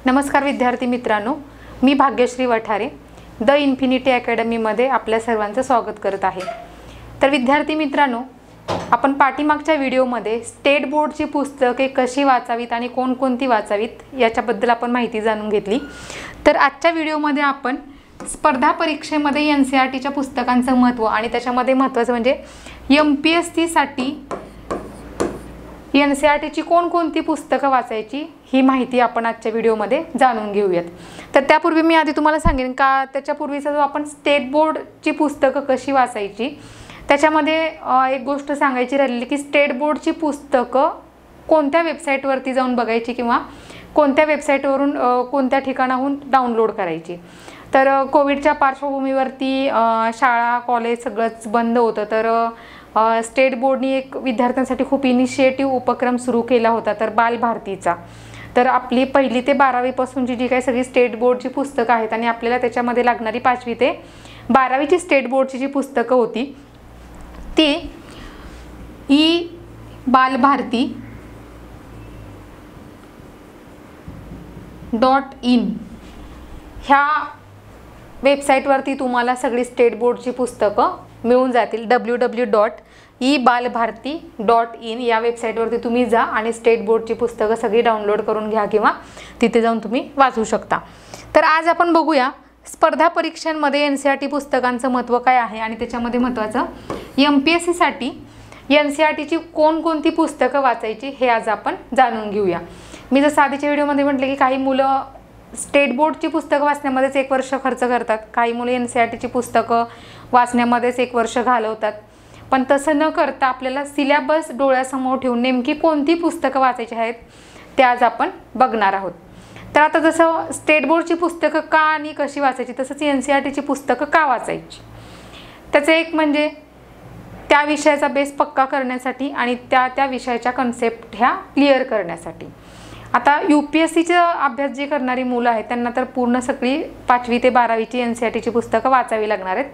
नमस्कार विद्यार्थी मित्रांनो, मी भाग्यश्री वठारे द इन्फिनिटी अकॅडमीमध्ये आपल्या सर्वांचं स्वागत करत आहे। तर विद्यार्थी मित्रांनो, आपण पाठीमागच्या व्हिडिओमध्ये स्टेट बोर्डची पुस्तके कशी वाचावीत आणि कोणकोणती वाचावीत याच्याबद्दल आपण माहिती जाणून घेतली। तर आजच्या व्हिडिओमध्ये आपण स्पर्धा परीक्षेमध्ये एनसीईआरटीच्या पुस्तकांचं महत्त्व आणि त्याच्यामध्ये महत्त्वाचं म्हणजे एमपीएससीसाठी एनसीईआरटीची कोणकोणती पुस्तकं वाचायची ही माहिती आपण आजच्या व्हिडिओमध्ये जाणून घेऊयात। तर त्यापूर्वी मी आधी तुम्हाला सांगेन का त्याच्यापूर्वीचा जो आपण स्टेट बोर्डची पुस्तकं कशी वाचायची त्याच्यामध्ये एक गोष्ट सांगायची राहिली की स्टेट बोर्डची पुस्तकं कोणत्या वेबसाईटवरती जाऊन बघायची किंवा कोणत्या वेबसाईटवरून कोणत्या ठिकाणाहून डाउनलोड करायची। तर कोविडच्या पार्श्वभूमीवरती शाळा कॉलेज सगळंच बंद होतं। तर स्टेट बोर्डनी एक विद्यार्थ्यांसाठी खूप इनिशिएटिव्ह उपक्रम सुरू केला होता, तर बालभारतीचा। तर आपली 1ली ते 12वी पासूनची जी काही सगळी स्टेट बोर्डची पुस्तकं आहेत आणि आपल्याला त्याच्यामध्ये लागणारी 5वी ते 12वीची स्टेट बोर्डची जी पुस्तकं होती ती ई balbharti.in ह्या वेबसाईटवरती तुम्हाला सगळी स्टेट बोर्डची पुस्तकं मिळून जातील। www.ebalbharti.in या वेबसाईटवरती तुम्ही जा आणि स्टेट बोर्डची पुस्तकं सगळी डाउनलोड करून घ्या किंवा तिथे जाऊन तुम्ही वाचू शकता। तर आज आपण बघूया स्पर्धा परीक्षांमध्ये एनसीईआरटी पुस्तकांचं महत्त्व काय आहे आणि त्याच्यामध्ये महत्त्वाचं एमपीएससीसाठी एनसीईआरटीची कोणकोणती पुस्तकं वाचायची हे आज आपण जाणून घेऊया। मी जसं आधीच्या व्हिडिओमध्ये म्हटले की काही मुलं स्टेट बोर्डची पुस्तकं वाचण्यामध्येच 1 वर्ष खर्च करतात, काही मुलं एनसीईआरटीची पुस्तकं वाचण्यामध्येच 1 वर्ष घालवतात। पण तसं न करता आपल्याला सिलेबस डोळ्यासमोर ठेवून नेमकी कोणती पुस्तकं वाचायची आहेत ते आज आपण बघणार आहोत। तर आता जसं स्टेट बोर्डची पुस्तकं का आणि कशी वाचायची तसंच एनसीईआरटीची पुस्तकं का वाचायची त्याचं एक म्हणजे त्या विषयाचा बेस पक्का करण्यासाठी आणि त्या विषयाच्या कन्सेप्ट ह्या क्लिअर करण्यासाठी। आता यूपीएससीचा अभ्यास जे करणारी मुलं आहेत त्यांना तर पूर्ण सगळी 5वी ते 12वीची एनसीईआरटीची पुस्तकं वाचावी लागणार आहेत,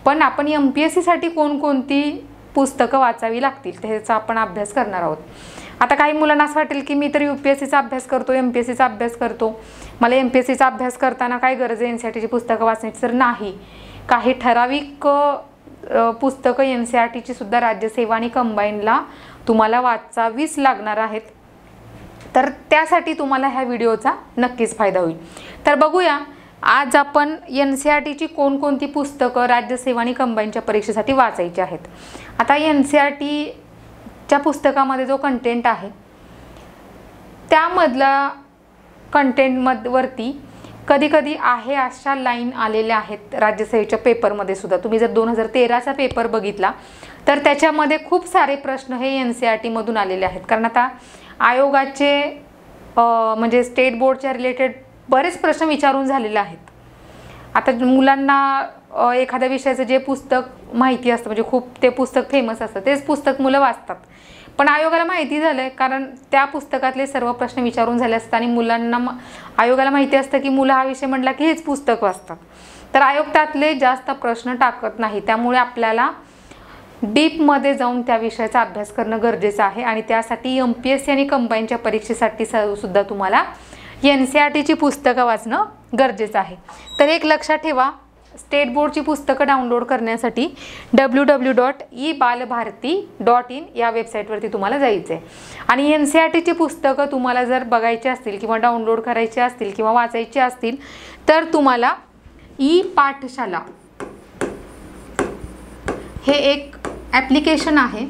पण आपण एमपीएससीसाठी कोणकोणती पुस्तकं वाचावी लागतील त्याचा आपण अभ्यास करणार आहोत। आता काही मुलांना असं वाटेल की मी तर यूपीएससीचा अभ्यास करतो, एमपीएससीचा अभ्यास करतो, मला एमपीएससीचा अभ्यास करताना काय गरज आहे एनसीईआरटीची पुस्तकं वाचण्याची? तर नाही, काही ठराविक पुस्तकं एनसीईआरटीची सुद्धा राज्यसेवा आणि कंबाईनला तुम्हाला वाचावीच लागणार आहेत। तर त्यासाठी तुम्हाला ह्या व्हिडिओचा नक्कीच फायदा होईल। तर बघूया आज आपण एनसीईआरटीची कोणकोणती पुस्तकं राज्यसेवा आणि कंबाईनच्या परीक्षेसाठी वाचायची आहेत। आता एनसीईआरटीच्या पुस्तकामध्ये जो कंटेंट आहे त्यामधला कंटेंटवरती कधी आहे अशा लाईन आलेल्या आहेत राज्यसेवेच्या पेपरमध्ये सुद्धा। तुम्ही जर 2013चा पेपर बघितला तर त्याच्यामध्ये खूप सारे प्रश्न हे एनसीईआरटीमधून आलेले आहेत, कारण आता आयोगाचे म्हणजे स्टेट बोर्डच्या रिलेटेड बरेच प्रश्न विचारून झालेले आहेत। आता मुलांना एखाद्या विषयाचं जे पुस्तक माहिती असतं म्हणजे खूप ते पुस्तक फेमस असतं तेच पुस्तक मुलं वाचतात, पण आयोगाला माहिती झालं आहे कारण त्या पुस्तकातले सर्व प्रश्न विचारून झाले असतात आणि मुलांना आयोगाला माहिती असतं की मुलं हा विषय म्हटला की हेच पुस्तक वाचतात। तर आयोग त्यातले जास्त प्रश्न टाकत नाही, त्यामुळे आपल्याला डीपमध्ये जाऊन त्या विषयाचा अभ्यास करणं गरजेचं आहे आणि त्यासाठी एमपीएससी आणि कंबाईनच्या परीक्षेसाठी सुद्धा तुम्हाला एनसीईआरटीची पुस्तकं वाचणं गरजेचं आहे। तर एक लक्षात ठेवा, स्टेट बोर्डची पुस्तकं डाउनलोड करण्यासाठी www.ebalbharti.in या वेबसाईटवरती तुम्हाला जायचं आहे आणि एनसीईआरटीची पुस्तकं तुम्हाला जर बघायची असतील किंवा डाउनलोड करायची असतील किंवा वाचायची असतील तर तुम्हाला ई पाठशाला हे एक ॲप्लिकेशन आहे।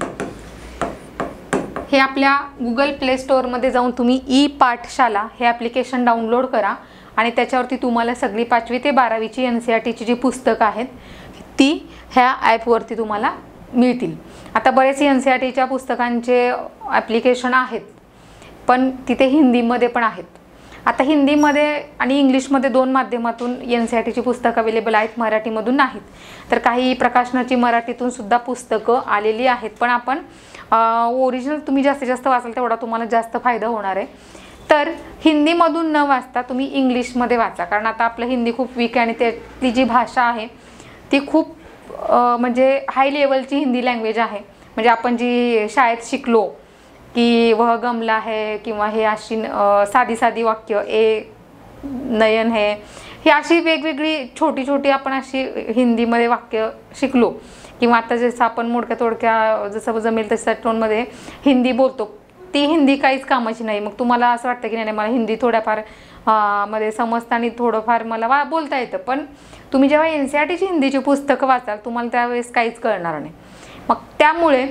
हे आपल्या गुगल प्ले स्टोअरमध्ये जाऊन तुम्ही ई पाठशाला हे ॲप्लिकेशन डाउनलोड करा आणि त्याच्यावरती तुम्हाला सगळी 5वी ते 12वीची एनसीईआरटीची जी पुस्तकं आहेत ती ह्या ॲपवरती तुम्हाला मिळतील। आता बरेच एनसीईआरटीच्या पुस्तकांचे ॲप्लिकेशन आहेत पण तिथे हिंदीमध्ये पण आहेत। आता हिंदीमध्ये आणि इंग्लिशमध्ये 2 माध्यमातून एनसीईआरटीची पुस्तकं अवेलेबल आहेत, मराठीमधून नाहीत। तर काही प्रकाशनाची मराठीतून सुद्धा पुस्तकं आलेली आहेत, पण आपण ओरिजिनल तुम्ही जास्तीत जास्त वाचाल तेवढा तुम्हाला जास्त फायदा होणार आहे। तर हिंदीमधून न वाचता तुम्ही इंग्लिशमध्ये वाचा, कारण आता आपलं हिंदी खूप वीक आहे आणि त्यातली जी भाषा आहे ती खूप म्हणजे हाय लेवलची हिंदी लँग्वेज आहे। म्हणजे आपण जी शाळेत शिकलो की वह गमला है किंवा हे अशी साधी साधी वाक्य नयन है, ही अशी वेगवेगळी छोटी छोटी आपण अशी हिंदीमध्ये वाक्य शिकलो किंवा आता जसं आपण मोडक्या तोडक्या जसं जमेल तशा टोनमध्ये हिंदी बोलतो, ती हिंदी काहीच कामाची नाही. मग तुम्हाला असं वाटतं की नाही मला हिंदी थोड्याफार मध्ये समजतं आणि थोडंफार मला बोलता येतं, पण तुम्ही जेव्हा NCERTची हिंदीची पुस्तकं वाचाल तुम्हाला त्यावेळेस काहीच कळणार नाही. मग त्यामुळे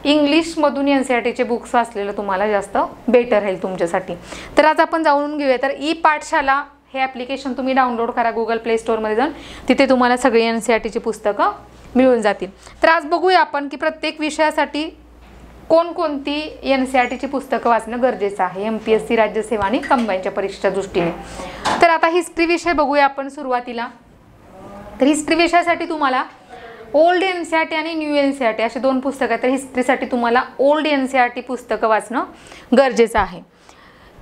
इंग्लिशमधून NCERTचे बुक्स वाचलेलं तुम्हाला जास्त बेटर राहील तुमच्यासाठी. तर आज आपण जाणून घेऊया. तर ई पाठशाला हे ॲप्लिकेशन तुम्ही डाउनलोड करा गुगल प्ले स्टोअरमध्ये जाऊन, तिथे तुम्हाला सगळी NCERTची पुस्तकं मिळून जातील. तर आज बघूया आपण की प्रत्येक विषयासाठी कोणकोणती NCERTची पुस्तकं वाचणं गरजेचं आहे MPSC राज्यसेवा आणि कंबाईनच्या परीक्षेच्या दृष्टीने. तर आता हिस्ट्री विषय बघूया आपण सुरुवातीला. तर हिस्ट्री विषयासाठी तुम्हाला ओल्ड NCERT आणि न्यू NCERT असे दोन पुस्तकं आहेत. तर हिस्ट्रीसाठी तुम्हाला ओल्ड NCERT पुस्तकं वाचणं गरजेचं आहे.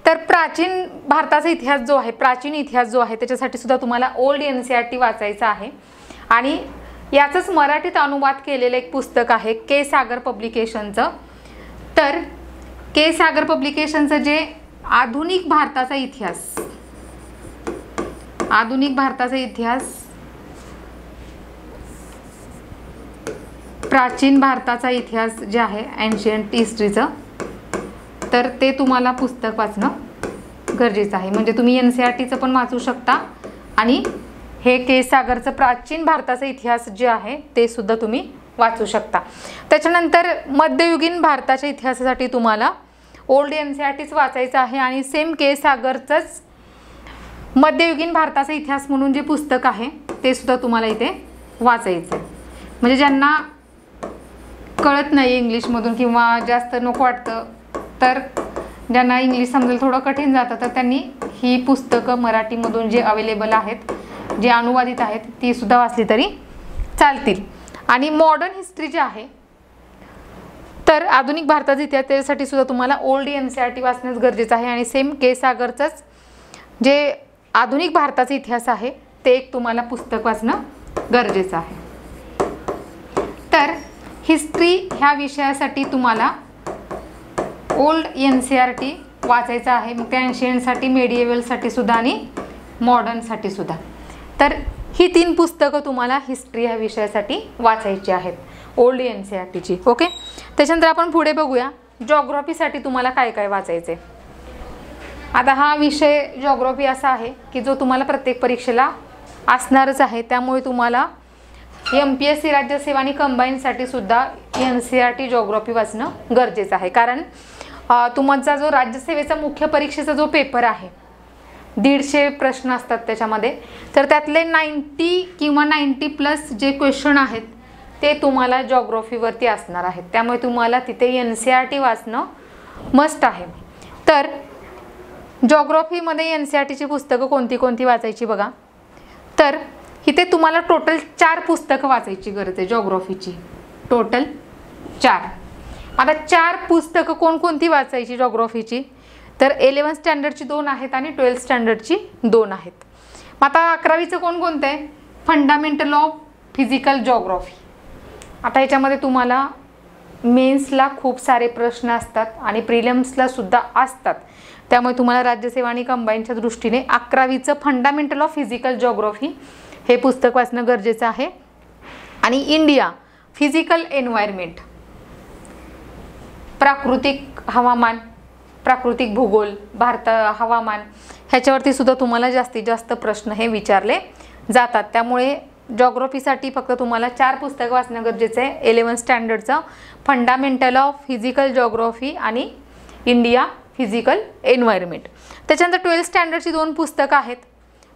तर प्राचीन भारताचा इतिहास जो आहे, प्राचीन इतिहास जो आहे त्याच्यासाठी सुद्धा तुम्हाला ओल्ड NCERT वाचायचं आहे. आणि याचंच मराठीत अनुवाद केलेलं एक पुस्तक आहे के सागर पब्लिकेशनचं. तर के सागर पब्लिकेशनचं जे आधुनिक भारताचा इतिहास, प्राचीन भारताचा इतिहास जे आहे एन्शियंट हिस्ट्रीचं, तर ते तुम्हाला पुस्तक वाचणं गरजेचं आहे. म्हणजे तुम्ही NCERTचं पण वाचू शकता आणि हे के सागरचं प्राचीन भारताचा इतिहास जे आहे ते सुद्धा तुम्ही वाचू शकता. त्याच्यानंतर मध्ययुगीन भारताच्या इतिहासासाठी तुम्हाला ओल्ड NCERTच वाचायचं आहे आणि सेम के सागरचंच मध्ययुगीन भारताचा इतिहास म्हणून जे पुस्तक आहे ते सुद्धा तुम्हाला इथे वाचायचं आहे. म्हणजे ज्यांना कळत नाही इंग्लिशमधून किंवा जास्त नको वाटतं, तर ज्यांना इंग्लिश समजेल थोडं कठीण जातं, तर त्यांनी ही पुस्तकं मराठीमधून जे अवेलेबल आहेत, जे अनुवादित आहेत, ती सुद्धा वाचली तरी चालतील. आणि मॉडर्न हिस्ट्री जे आहे, तर आधुनिक भारताचा इतिहास त्यासाठी सुद्धा तुम्हाला ओल्ड NCERT वाचणं गरजेचं आहे. आणि सेम के सागरचंच जे आधुनिक भारताचा इतिहास आहे ते एक तुम्हाला पुस्तक वाचणं गरजेचं आहे. तर हिस्ट्री ह्या विषयासाठी तुम्हाला ओल्ड NCERT वाचायचं आहे. मग त्या एन्शियंटसाठी, मेडिएवलसाठी सुद्धा आणि मॉडर्नसाठी सुद्धा. तर ही 3 पुस्तकं तुम्हाला हिस्ट्री ह्या विषयासाठी वाचायची आहेत ओल्ड NCERTची. ओके. त्याच्यानंतर आपण पुढे बघूया जॉग्रॉफीसाठी तुम्हाला काय काय वाचायचं आहे. आता हा विषय जॉग्रॉफी असा आहे की जो तुम्हाला प्रत्येक परीक्षेला असणारच आहे. त्यामुळे तुम्हाला MPSC राज्यसेवा आणि कंबाईनसाठी सुद्धा NCERT जॉग्रॉफी वाचणं गरजेचं आहे. कारण तुमचा जो राज्यसेवेचा मुख्य परीक्षेचा जो पेपर आहे, 150 प्रश्न असतात त्याच्यामध्ये, तर त्यातले 90 किंवा 90+ जे क्वेश्चन आहेत ते तुम्हाला जॉग्रॉफीवरती असणार आहेत. त्यामुळे तुम्हाला तिथे NCERT वाचणं मस्ट आहे. तर जॉग्रॉफीमध्ये NCERTची पुस्तकं कोणती कोणती वाचायची बघा. तर इथे तुम्हाला टोटल 4 पुस्तकं वाचायची गरज आहे जॉग्रॉफीची, टोटल 4. आता 4 पुस्तकं कोणकोणती वाचायची जॉग्रॉफीची, तर 11th स्टँडर्डची 2 आहेत आणि 12th स्टँडर्डची 2 आहेत. आता 11वीचं कोणकोणतं आहे, फंडामेंटल ऑफ फिजिकल जॉग्रॉफी. आता ह्याच्यामध्ये तुम्हाला मेन्सला खूप सारे प्रश्न असतात आणि प्रिलिम्सला सुद्धा असतात. त्यामुळे तुम्हाला राज्यसेवा आणि कंबाईनच्या दृष्टीने 11वीचं फंडामेंटल ऑफ फिजिकल जॉग्रॉफी हे पुस्तक वाचणं गरजेचं आहे. आणि इंडिया फिजिकल एन्व्हायरमेंट, प्राकृतिक हवामान, प्राकृतिक भूगोल, भारत हवामान, ह्याच्यावरती सुद्धा तुम्हाला जास्तीत जास्त प्रश्न हे विचारले जातात. त्यामुळे जॉग्रॉफीसाठी फक्त तुम्हाला 4 पुस्तकं वाचणं गरजेचं आहे. 11th स्टँडर्डचं फंडामेंटल ऑफ फिजिकल जॉग्रॉफी आणि इंडिया फिजिकल एन्व्हायरमेंट. त्याच्यानंतर 12th स्टँडर्डची 2 पुस्तकं आहेत,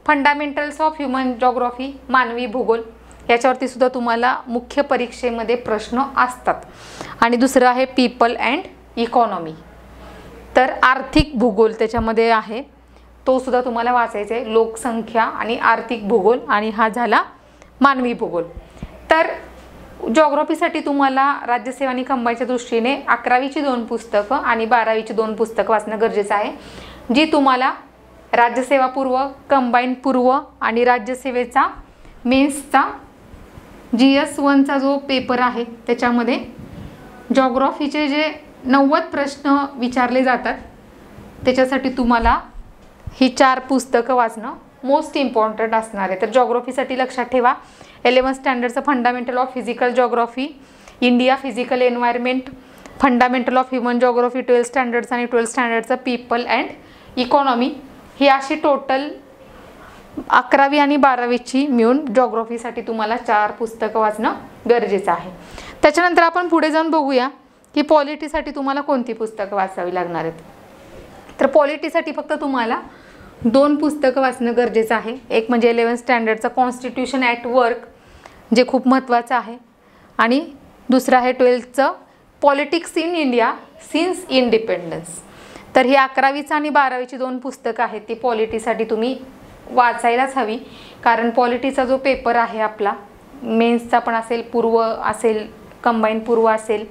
फंडामेंटल्स ऑफ ह्युमन जॉग्रॉफी, मानवी भूगोल. याच्यावरती सुद्धा तुम्हाला मुख्य परीक्षेमध्ये प्रश्न असतात. आणि दुसरं आहे पीपल अँड इकॉनॉमी, तर आर्थिक भूगोल त्याच्यामध्ये आहे, तो सुद्धा तुम्हाला वाचायचा आहे. लोकसंख्या आणि आर्थिक भूगोल, आणि हा झाला मानवी भूगोल. तर जॉग्रॉफीसाठी तुम्हाला राज्यसेवा आणि कंबाईनच्या दृष्टीने 11वीची 2 पुस्तकं आणि 12वीची 2 पुस्तकं वाचणं गरजेचं आहे, जी तुम्हाला राज्यसेवा पूर्व, कंबाईन पूर्व आणि राज्यसेवेचा मेन्सचा GS1चा जो पेपर आहे त्याच्यामध्ये जॉग्रॉफीचे जे 90 प्रश्न विचारले जातात त्याच्यासाठी तुम्हाला ही 4 पुस्तकं वाचणं मोस्ट इम्पॉर्टंट असणार आहे. तर जॉग्राफीसाठी लक्षात ठेवा 11th स्टँडर्डचं fundamental of physical geography, India physical environment, fundamental of human geography 12th स्टँडर्डचं आणि 12th स्टँडर्डचं पीपल अँड इकॉनॉमी, ही अशी टोटल 11वी आणि 12वीची मिळून जॉग्राफीसाठी तुम्हाला 4 पुस्तकं वाचणं गरजेचं आहे. त्याच्यानंतर आपण पुढे जाऊन बघूया की पॉलिटीसाठी तुम्हाला कोणती पुस्तकं वाचावी लागणार आहेत. तर पॉलिटीसाठी फक्त तुम्हाला 2 पुस्तकं वाचणं गरजेचं आहे. एक म्हणजे 11th स्टँडर्डचं कॉन्स्टिट्यूशन ॲट वर्क, जे खूप महत्त्वाचं आहे, आणि दुसरं आहे 12thचं politics in India since independence. तर ही 11वीचं आणि 12वीची 2 पुस्तकं आहेत ती पॉलिटीसाठी तुम्ही वाचायलाच हवी. कारण पॉलिटीचा जो पेपर आहे आपला, मेन्सचा पण असेल, पूर्व असेल, कंबाईन पूर्व असेल,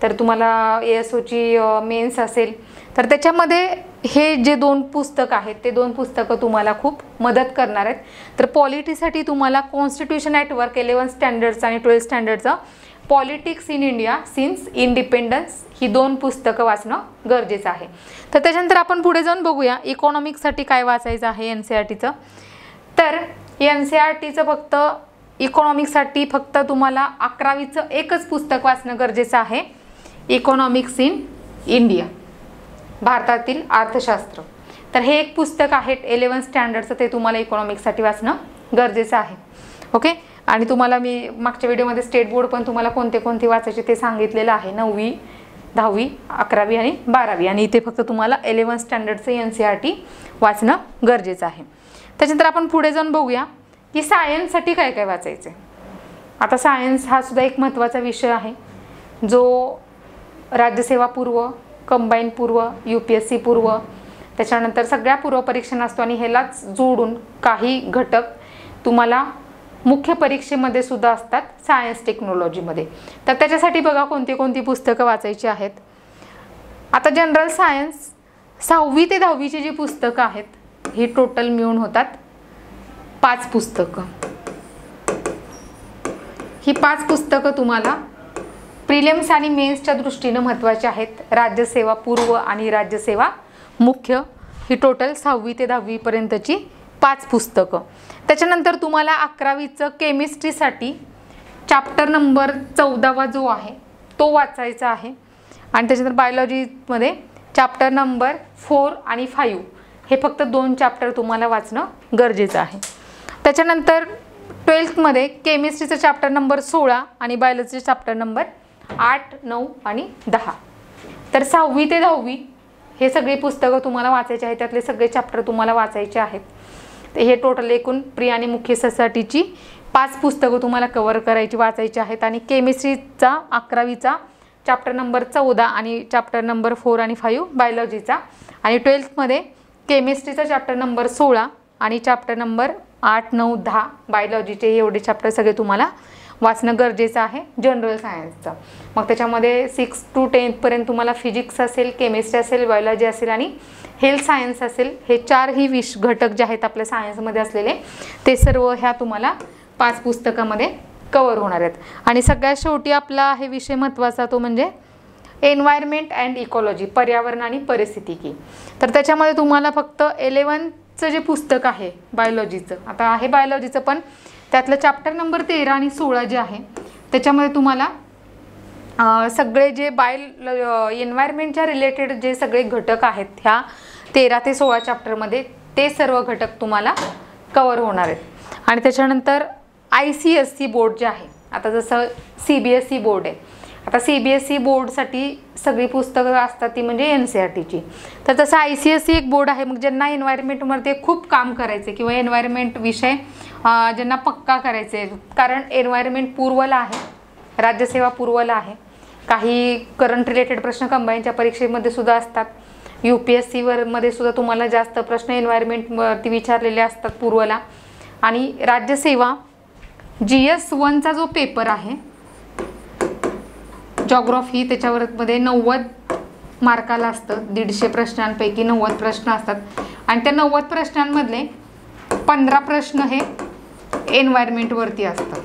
तर तुम्हाला ASOची मेन्स असेल, तर त्याच्यामध्ये हे जे 2 पुस्तकं आहेत ते 2 पुस्तकं तुम्हाला खूप मदत करणार आहेत. तर पॉलिटीसाठी तुम्हाला कॉन्स्टिट्यूशन ॲट वर्क 11th स्टँडर्डचं आणि 12th स्टँडर्डचं politics in India since independence ही 2 पुस्तकं वाचणं गरजेचं आहे. तर त्याच्यानंतर आपण पुढे जाऊन बघूया इकॉनॉमिक्ससाठी काय वाचायचं आहे NCERTचं. तर NCERTचं फक्त इकॉनॉमिक्ससाठी फक्त तुम्हाला 11वीचं एकच पुस्तक वाचणं गरजेचं आहे, इकॉनॉमिक्स इन इंडिया, भारतातील अर्थशास्त्र. तर हे एक पुस्तक आहे 11th स्टँडर्डचं, ते तुम्हाला इकॉनॉमिक्ससाठी वाचणं गरजेचं आहे. ओके. आणि तुम्हाला मी मागच्या व्हिडिओमध्ये स्टेट बोर्ड पण तुम्हाला कोणते कोणते वाचायचे ते सांगितलेलं आहे, 9वी 10वी 11वी आणि 12वी, आणि इथे फक्त तुम्हाला 11th स्टँडर्डचं NCERT वाचणं गरजेचं आहे. त्याच्यानंतर आपण पुढे जाऊन बघूया की सायन्ससाठी काय काय वाचायचं आहे. आता सायन्स हा सुद्धा एक महत्त्वाचा विषय आहे जो राज्यसेवा पूर्व, कंबाईन पूर्व, UPSC पूर्व, त्याच्यानंतर सगळ्या पूर्व परीक्षा असतो, आणि ह्यालाच जोडून काही घटक तुम्हाला मुख्य परीक्षेमध्ये सुद्धा असतात सायन्स टेक्नॉलॉजीमध्ये. तर त्याच्यासाठी बघा कोणती कोणती पुस्तकं वाचायची आहेत. आता जनरल सायन्स 6वी ते 10वीची जी पुस्तकं आहेत ही टोटल मिळून होतात 5 पुस्तकं. ही 5 पुस्तकं तुम्हाला प्रिलिम्स आणि मेन्सच्या दृष्टीनं महत्त्वाचे आहेत. राज्यसेवा पूर्व आणि राज्यसेवा मुख्य ही टोटल 6वी ते 10वी पर्यंतची 5 पुस्तकं. त्याच्यानंतर तुम्हाला 11वीचं केमिस्ट्रीसाठी चॅप्टर नंबर 14वा जो आहे तो वाचायचा आहे, आणि त्याच्यानंतर बायोलॉजीमध्ये चॅप्टर नंबर 4 आणि 5 हे फक्त 2 चॅप्टर तुम्हाला वाचणं गरजेचं आहे. त्याच्यानंतर 12thमध्ये केमिस्ट्रीचं चॅप्टर नंबर 16 आणि बायोलॉजीचं चॅप्टर नंबर 8, 9 आणि 10. तर 6वी ते 10वी हे सगळी पुस्तकं तुम्हाला वाचायची आहेत, त्यातले सगळे चॅप्टर तुम्हाला वाचायचे आहेत. हे टोटल एकूण प्री आणि मुख्य साठी 5 पुस्तकं तुम्हाला कव्हर करायची वाचायची आहेत. आणि केमिस्ट्रीचा 11वीचा चॅप्टर नंबर 14 आणि चॅप्टर नंबर 4 आणि 5 बायोलॉजीचा, आणि 12thमध्ये केमिस्ट्रीचा चॅप्टर नंबर 16 आणि चॅप्टर नंबर 8, 9, 10 बायोलॉजीचे एवढे चॅप्टर सगळे तुम्हाला वाचणं गरजेचं आहे जनरल सायन्सचं. मग त्याच्यामध्ये 6 to 10th पर्यंत तुम्हाला फिजिक्स असेल, केमिस्ट्री असेल, बायोलॉजी असेल आणि हेल्थ सायन्स असेल, हे 4ही घटक जे आहेत आपल्या सायन्समध्ये असलेले ते सर्व ह्या तुम्हाला 5 पुस्तकामध्ये कव्हर होणार आहेत. आणि सगळ्यात शेवटी आपला हे विषय महत्त्वाचा तो म्हणजे एन्व्हायरमेंट अँड इकॉलॉजी, पर्यावरण आणि पारिस्थितिकी. तर त्याच्यामध्ये तुम्हाला फक्त 11thचं जे पुस्तक आहे बायोलॉजीचं, आता आहे बायोलॉजीचं पण त्यातलं चॅप्टर नंबर 13 आणि 16 जे आहे त्याच्यामध्ये तुम्हाला सगळे जे एन्व्हायरमेंटच्या रिलेटेड जे सगळे घटक आहेत ह्या 13 ते 16 चॅप्टरमध्ये ते सर्व घटक तुम्हाला कव्हर होणार आहेत. आणि त्याच्यानंतर ICSE बोर्ड जे आहे, आता जसं CBSE बोर्ड आहे, आता CBSE बोर्डसाठी सगळी पुस्तकं असतात ती म्हणजे NCERTची. तर तसं ICSE एक बोर्ड आहे. मग ज्यांना एन्व्हायरमेंटमध्ये खूप काम करायचे किंवा एन्व्हायरमेंट विषय ज्यांना पक्का करायचे, कारण एन्व्हायरमेंट पूर्वला आहे, राज्यसेवा पूर्वला आहे, काही करंट रिलेटेड प्रश्न कंबाईनच्या परीक्षेमध्ये सुद्धा असतात, UPSC मध्ये सुद्धा तुम्हाला जास्त प्रश्न एन्व्हायरमेंटवरती विचारलेले असतात पूर्वला. आणि राज्यसेवा GS1चा जो पेपर आहे जॉग्राफी, त्याच्यावर मध्ये 90 मार्काला असतं, 150 प्रश्नांपैकी 90 प्रश्न असतात, आणि त्या 90 प्रश्नांमधले 15 प्रश्न हे एन्व्हायरमेंटवरती असतात.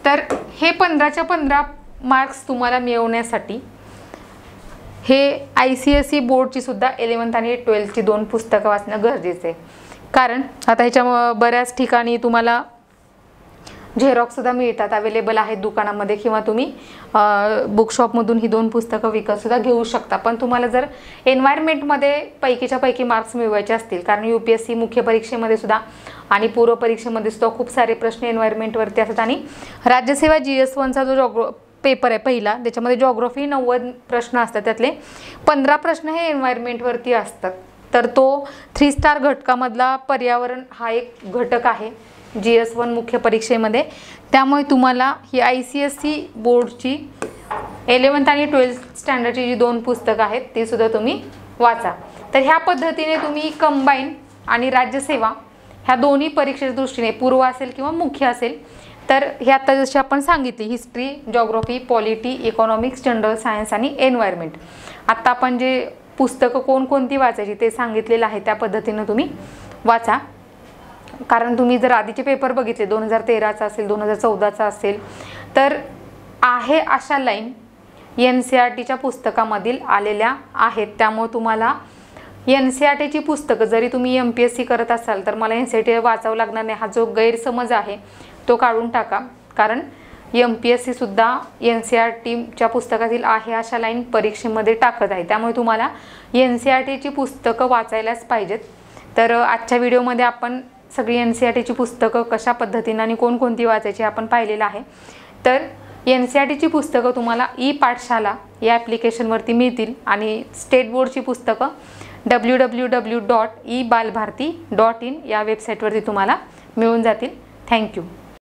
तर हे 15च्या 15 मार्क्स तुम्हाला मिळवण्यासाठी हे ICSE बोर्डची सुद्धा 11th आणि 12th 2 पुस्तकं वाचणं गरजेचं आहे. कारण आता ह्याच्या बऱ्याच ठिकाणी तुम्हाला झेरॉक्स सुद्धा मिळतात, अवेलेबल आहेत दुकानामध्ये, किंवा तुम्ही बुकशॉपमधून ही 2 पुस्तकं विकत सुद्धा घेऊ शकता. पण तुम्हाला जर एन्व्हायरमेंटमध्ये पैकीच्या पैकी मार्क्स मिळवायचे असतील, कारण UPSC मुख्य परीक्षेमध्ये सुद्धा आणि पूर्व परीक्षेमध्ये सुद्धा खूप सारे प्रश्न एन्व्हायरमेंटवरती असतात. आणि राज्यसेवा GS1चा जो पेपर आहे पहिला, त्याच्यामध्ये जॉग्राफी 90 प्रश्न असतात, त्यातले 15 प्रश्न हे एन्व्हायरमेंटवरती असतात. तर तो 3 स्टार घटकामधला पर्यावरण हा एक घटक आहे GS1 मुख्य परीक्षेमध्ये. त्यामुळे तुम्हाला ही ICSE बोर्डची 11th आणि 12th स्टँडर्डची जी 2 पुस्तकं आहेत ती सुद्धा तुम्ही वाचा. तर ह्या पद्धतीने तुम्ही कंबाईन आणि राज्यसेवा ह्या दोन्ही परीक्षेच्या दृष्टीने, पूर्व असेल किंवा मुख्य असेल, तर हे आता जशी आपण सांगितली history, geography, polity, economics, general science आणि एन्व्हायरमेंट, आत्ता आपण जे पुस्तकं कोणकोणती वाचायची ते सांगितलेलं आहे त्या पद्धतीनं तुम्ही वाचा. कारण तुम्ही जर आधीचे पेपर बघितले 2013चा असेल, 2014चा असेल, तर आहे अशा लाईन NCERTच्या पुस्तकामधील आलेल्या आहेत. त्यामुळे तुम्हाला NCERTची पुस्तकं जरी तुम्ही MPSC करत असाल तर मला NCERT वाचावं लागणार नाही, हा जो गैरसमज आहे तो काढून टाका. कारण MPSC सुद्धा NCERTच्या पुस्तकातील आहे अशा लाईन परीक्षेमध्ये टाकत आहे. त्यामुळे तुम्हाला NCERTची पुस्तकं वाचायलाच पाहिजेत. तर आजच्या व्हिडिओमध्ये आपण सगळी NCERTची पुस्तकं कशा पद्धतीने आणि कोणकोणती वाचायची आपण पाहिलेलं आहे. तर NCERTची पुस्तकं तुम्हाला ई-पाठशाला या ॲप्लिकेशनवरती मिळतील आणि स्टेट बोर्डची पुस्तकं www.ebalbharti.in या वेबसाईटवरती तुम्हाला मिळून जातील. थँक्यू.